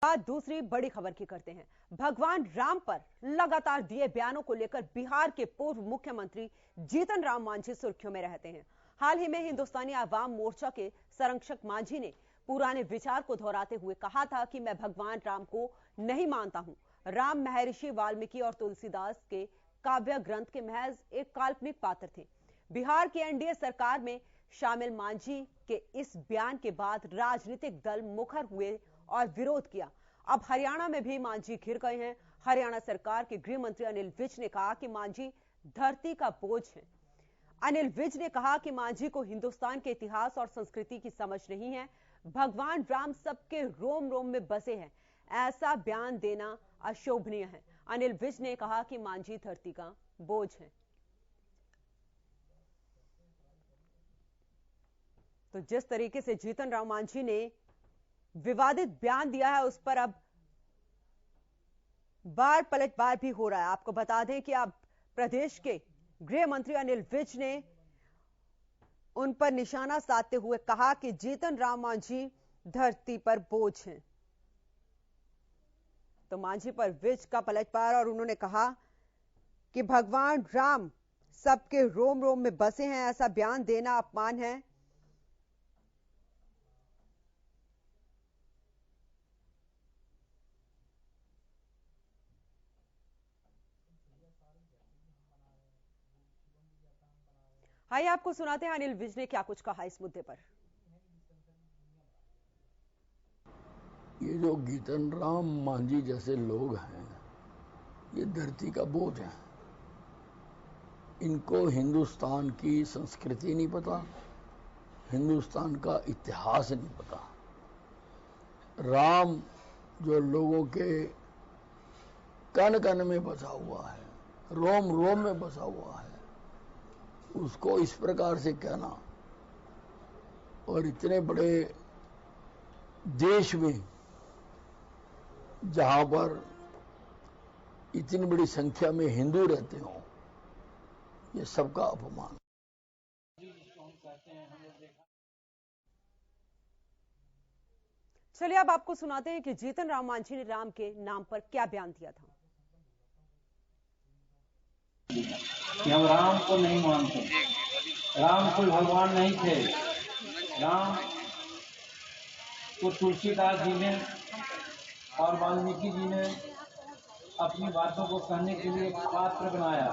बात दूसरी बड़ी खबर की करते हैं। भगवान राम पर लगातार दिए बयानों को लेकर बिहार के पूर्व मुख्यमंत्री जीतन राम मांझी सुर्खियों में रहते हैं। हाल ही में हिंदुस्तानी आवाम मोर्चा के संरक्षक मांझी ने पुराने विचार को दोहराते हुए कहा था कि मैं भगवान राम को नहीं मानता हूं। राम महर्षि वाल्मीकि और तुलसीदास के काव्य ग्रंथ के महज एक काल्पनिक पात्र थे। बिहार की एनडीए सरकार में शामिल मांझी के इस बयान के बाद राजनीतिक दल मुखर हुए और विरोध किया। अब हरियाणा में भी मांझी घिर गए हैं। हरियाणा सरकार के गृह मंत्री अनिल विज ने कहा कि मांझी धरती का बोझ है। अनिल विज ने कहा कि मांझी को हिंदुस्तान के इतिहास और संस्कृति की समझ नहीं है। भगवान राम सबके रोम रोम में बसे हैं, ऐसा बयान देना अशोभनीय है। अनिल विज ने कहा कि मांझी धरती का बोझ है। तो जिस तरीके से जीतन राम मांझी ने विवादित बयान दिया है, उस पर अब बार पलटवार भी हो रहा है। आपको बता दें कि अब प्रदेश के गृह मंत्री अनिल विज ने उन पर निशाना साधते हुए कहा कि जीतन राम मांझी धरती पर बोझ हैं। तो मांझी पर विज का पलटवार, और उन्होंने कहा कि भगवान राम सबके रोम रोम में बसे हैं, ऐसा बयान देना अपमान है। आइए आपको सुनाते हैं अनिल विज ने क्या कुछ कहा इस मुद्दे पर। ये जो जीतन राम मांझी जैसे लोग हैं, ये धरती का बोझ है। इनको हिंदुस्तान की संस्कृति नहीं पता, हिंदुस्तान का इतिहास नहीं पता। राम जो लोगों के कण कण में बसा हुआ है, रोम रोम में बसा हुआ है, उसको इस प्रकार से कहना, और इतने बड़े देश में जहां पर इतनी बड़ी संख्या में हिंदू रहते हो, ये सबका अपमान। चलिए अब आपको सुनाते हैं कि जीतन राम मांझी ने राम के नाम पर क्या बयान दिया था। कि हम राम को नहीं मानते, राम कोई भगवान नहीं थे। राम को तुलसीदास जी ने और वाल्मीकि जी ने अपनी बातों को कहने के लिए एक पात्र बनाया,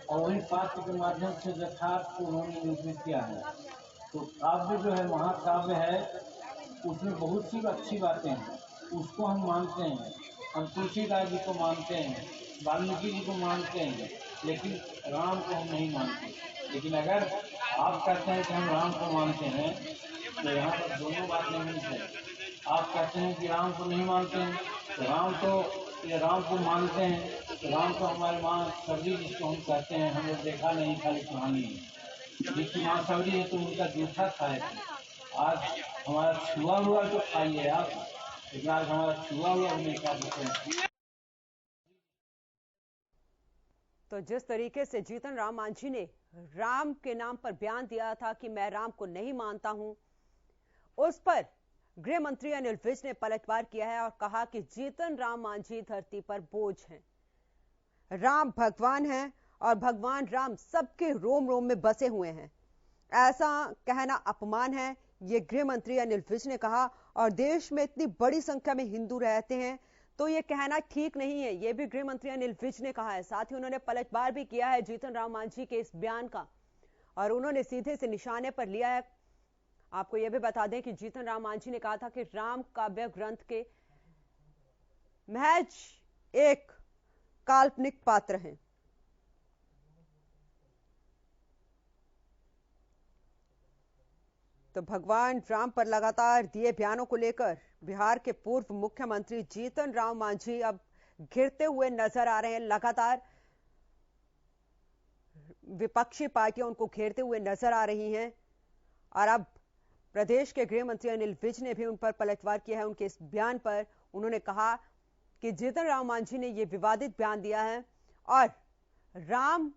और वही पात्र के माध्यम से यथार्थ को उन्होंने निरूपित किया है। तो काव्य जो है, महाकाव्य है, उसमें बहुत सी अच्छी बातें हैं, उसको हम मानते हैं। हम तुलसीदास जी को मानते हैं, वाल्मीकि जी को मानते हैं, लेकिन राम को हम नहीं मानते। लेकिन अगर आप कहते हैं कि हम राम को मानते हैं, तो यहाँ पर दोनों बातें नहीं है। आप कहते हैं कि राम को नहीं मानते हैं, तो राम को मानते हैं, तो राम तो हमारे माँ सबरी जिसको हम कहते हैं, हम लोग देखा नहीं, खाली कहानी है। जिसकी माँ सबरी है तो उनका जूठा खाए थे। आज हमारा छुआ हुआ तो खाइए आप, लेकिन आज हमारा छुआ हुआ नहीं खा सकते। तो जिस तरीके से जीतन राम मांझी ने राम के नाम पर बयान दिया था कि मैं राम को नहीं मानता हूं, उस पर गृह मंत्री अनिल विज ने पलटवार किया है और कहा कि जीतन राम मांझी धरती पर बोझ हैं। राम भगवान हैं और भगवान राम सबके रोम रोम में बसे हुए हैं, ऐसा कहना अपमान है, ये गृह मंत्री अनिल विज ने कहा। और देश में इतनी बड़ी संख्या में हिंदू रहते हैं, तो ये कहना ठीक नहीं है, ये भी गृह मंत्री अनिल विज ने कहा है। साथ ही उन्होंने पलटवार भी किया है जीतन राम मांझी के इस बयान का, और उन्होंने सीधे से निशाने पर लिया है। आपको यह भी बता दें कि जीतन राम मांझी ने कहा था कि राम काव्य ग्रंथ के महज एक काल्पनिक पात्र हैं। तो भगवान राम पर लगातार दिए बयानों को लेकर बिहार के पूर्व मुख्यमंत्री जीतन राम मांझी अब घिरते हुए नजर आ रहे हैं। लगातार विपक्षी पार्टियां उनको घेरते हुए नजर आ रही हैं, और अब प्रदेश के गृह मंत्री अनिल विज ने भी उन पर पलटवार किया है। उनके इस बयान पर उन्होंने कहा कि जीतन राम मांझी ने यह विवादित बयान दिया है, और राम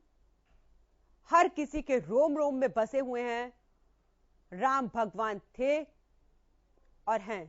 हर किसी के रोम रोम में बसे हुए हैं। राम भगवान थे और हैं।